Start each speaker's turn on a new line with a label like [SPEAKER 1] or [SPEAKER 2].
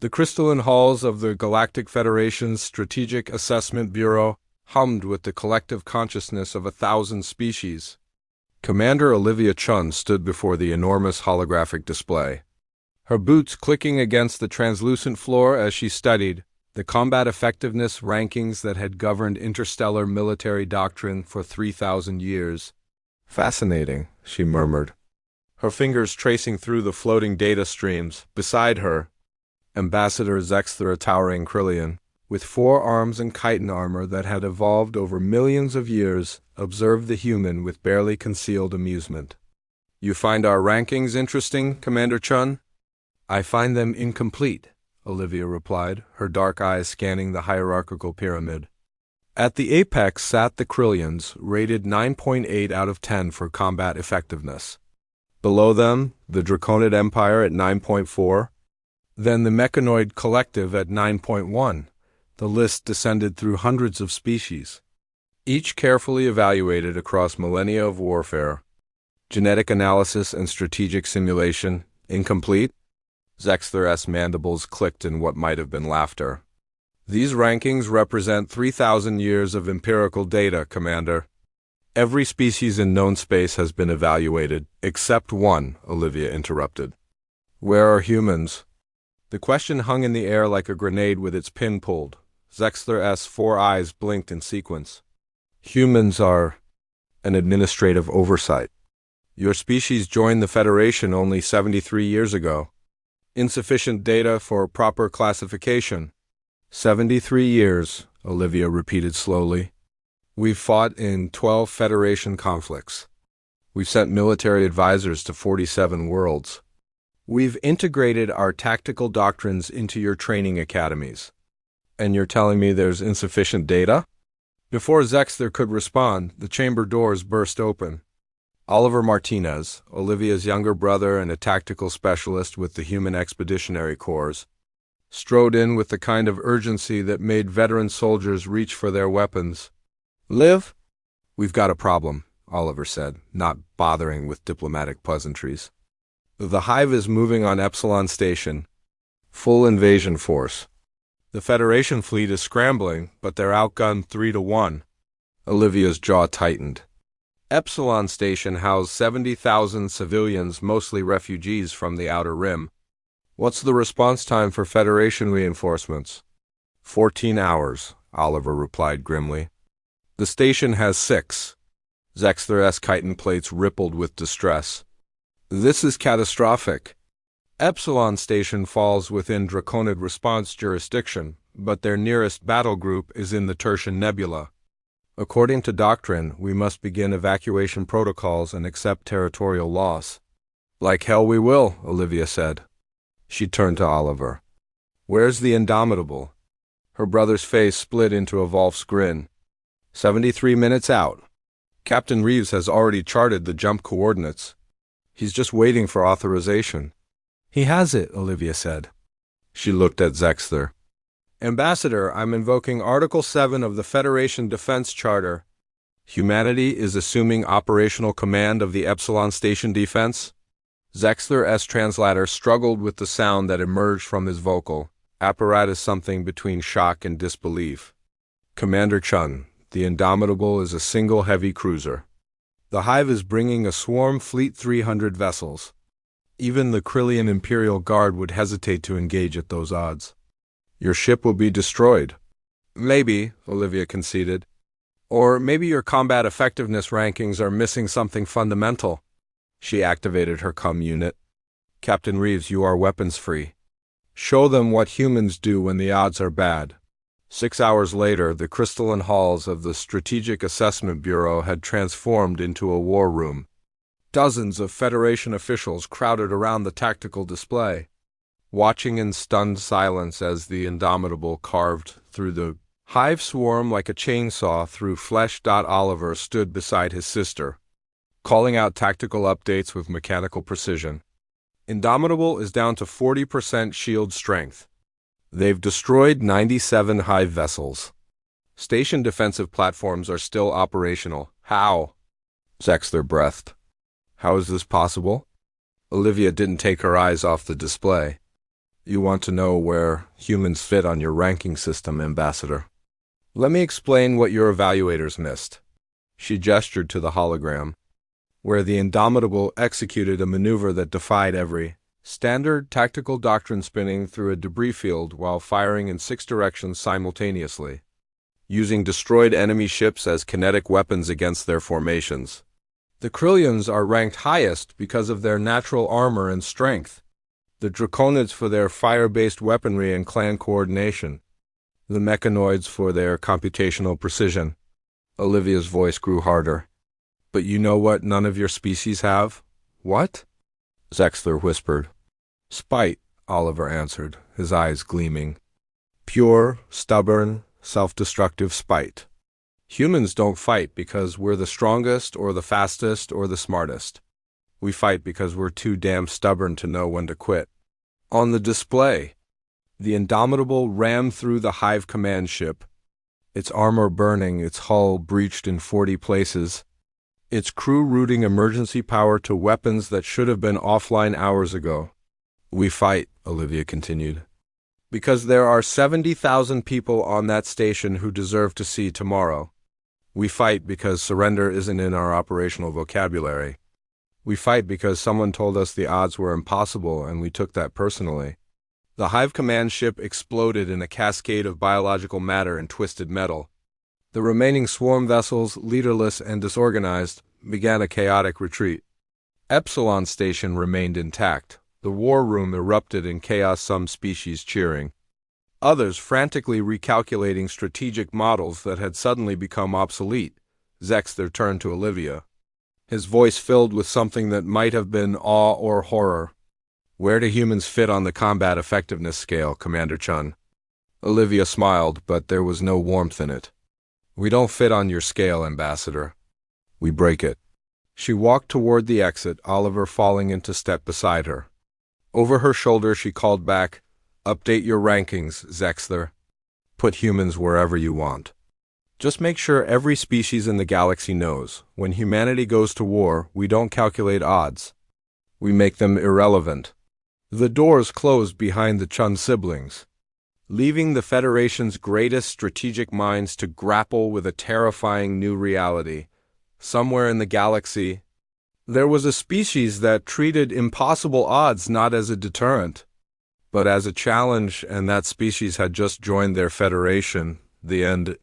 [SPEAKER 1] The crystalline halls of the Galactic Federation's Strategic Assessment Bureau hummed with the collective consciousness of 1,000 species. Commander Olivia Chun stood before the enormous holographic display, her boots clicking against the translucent floor as she studied the combat effectiveness rankings that had governed interstellar military doctrine for 3,000 years. "Fascinating," she murmured, her fingers tracing through the floating data streams. Beside her, Ambassador Zexthor, a towering Krillian, with 4 arms and chitin armor that had evolved over millions of years, observed the human with barely concealed amusement. "You find our rankings interesting, Commander Chun?" "I find them incomplete," Olivia replied, her dark eyes scanning the hierarchical pyramid. At the apex sat the Krillians, rated 9.8 out of 10 for combat effectiveness. Below them, the Draconid Empire at 9.4, then the Mechanoid Collective at 9.1. The list descended through hundreds of species, each carefully evaluated across millennia of warfare. Genetic analysis and strategic simulation, incomplete? Zexthor's mandibles clicked in what might have been laughter. "These rankings represent 3,000 years of empirical data, Commander. Every species in known space has been evaluated, except one," Olivia interrupted. "Where are humans?" The question hung in the air like a grenade with its pin pulled. Zexthor's 4 eyes blinked in sequence. "Humans are an administrative oversight. Your species joined the Federation only 73 years ago. Insufficient data for proper classification." 73 years, Olivia repeated slowly. "We've fought in 12 Federation conflicts. We've sent military advisors to 47 worlds. We've integrated our tactical doctrines into your training academies. And you're telling me there's insufficient data?" Before Zexthor could respond, the chamber doors burst open. Oliver Martinez, Olivia's younger brother and a tactical specialist with the Human Expeditionary Corps, strode in with the kind of urgency that made veteran soldiers reach for their weapons. "Liv?" "We've got a problem," Oliver said, not bothering with diplomatic pleasantries. "The Hive is moving on Epsilon Station. Full invasion force. The Federation fleet is scrambling, but they're outgunned 3-1. Olivia's jaw tightened. Epsilon Station housed 70,000 civilians, mostly refugees from the Outer Rim. "What's the response time for Federation reinforcements?" 14 hours, Oliver replied grimly. "The station has 6. Zexthor's chitin plates rippled with distress. "This is catastrophic. Epsilon Station falls within Draconid response jurisdiction, but their nearest battle group is in the Tertian Nebula. According to doctrine, we must begin evacuation protocols and accept territorial loss." "Like hell we will," Olivia said. She turned to Oliver. "Where's the Indomitable?" Her brother's face split into a Volf's grin. 73 minutes out. Captain Reeves has already charted the jump coordinates. He's just waiting for authorization." "He has it," Olivia said. She looked at Zexthor. "Ambassador, I'm invoking Article 7 of the Federation Defense Charter. Humanity is assuming operational command of the Epsilon Station defense." Zexthor's translator struggled with the sound that emerged from his vocal apparatus, something between shock and disbelief. "Commander Chun, the Indomitable is a single heavy cruiser. The Hive is bringing a swarm fleet 300 vessels. Even the Krillian Imperial Guard would hesitate to engage at those odds. Your ship will be destroyed." "Maybe," Olivia conceded. "Or maybe your combat effectiveness rankings are missing something fundamental." She activated her comm unit. "Captain Reeves, you are weapons-free. Show them what humans do when the odds are bad." 6 hours later, the crystalline halls of the Strategic Assessment Bureau had transformed into a war room. Dozens of Federation officials crowded around the tactical display, watching in stunned silence as the Indomitable carved through the Hive swarm like a chainsaw through flesh. Oliver stood beside his sister, calling out tactical updates with mechanical precision. "Indomitable is down to 40% shield strength. They've destroyed 97 Hive vessels. Station defensive platforms are still operational. How?" Zexthor breathed. "How is this possible?" Olivia didn't take her eyes off the display. You want to know where humans fit on your ranking system, Ambassador. Let me explain what your evaluators missed. She gestured to the hologram, where the Indomitable executed a maneuver that defied every standard tactical doctrine, spinning through a debris field while firing in 6 directions simultaneously, using destroyed enemy ships as kinetic weapons against their formations. The Krillians are ranked highest because of their natural armor and strength, the Draconids for their fire-based weaponry and clan coordination, the Mechanoids for their computational precision. Olivia's voice grew harder. But you know what none of your species have? What? Zexler whispered. Spite, Oliver answered, his eyes gleaming. Pure, stubborn, self-destructive spite. Humans don't fight because we're the strongest or the fastest or the smartest. We fight because we're too damn stubborn to know when to quit. On the display, the Indomitable rammed through the Hive command ship, its armor burning, its hull breached in 40 places, its crew routing emergency power to weapons that should have been offline hours ago. We fight, Olivia continued, because there are 70,000 people on that station who deserve to see tomorrow. We fight because surrender isn't in our operational vocabulary. We fight because someone told us the odds were impossible and we took that personally. The Hive command ship exploded in a cascade of biological matter and twisted metal. The remaining swarm vessels, leaderless and disorganized, began a chaotic retreat. Epsilon Station remained intact. The war room erupted in chaos, some species cheering, others frantically recalculating strategic models that had suddenly become obsolete. Zexler turned to Olivia, his voice filled with something that might have been awe or horror. Where do humans fit on the combat effectiveness scale, Commander Chun? Olivia smiled, but there was no warmth in it. We don't fit on your scale, Ambassador. We break it. She walked toward the exit, Oliver falling into step beside her. Over her shoulder she called back, Update your rankings, Zexler. Put humans wherever you want. Just make sure every species in the galaxy knows, when humanity goes to war, we don't calculate odds. We make them irrelevant. The doors closed behind the Chun siblings, leaving the Federation's greatest strategic minds to grapple with a terrifying new reality. Somewhere in the galaxy, there was a species that treated impossible odds not as a deterrent, but as a challenge, and that species had just joined their Federation. The end.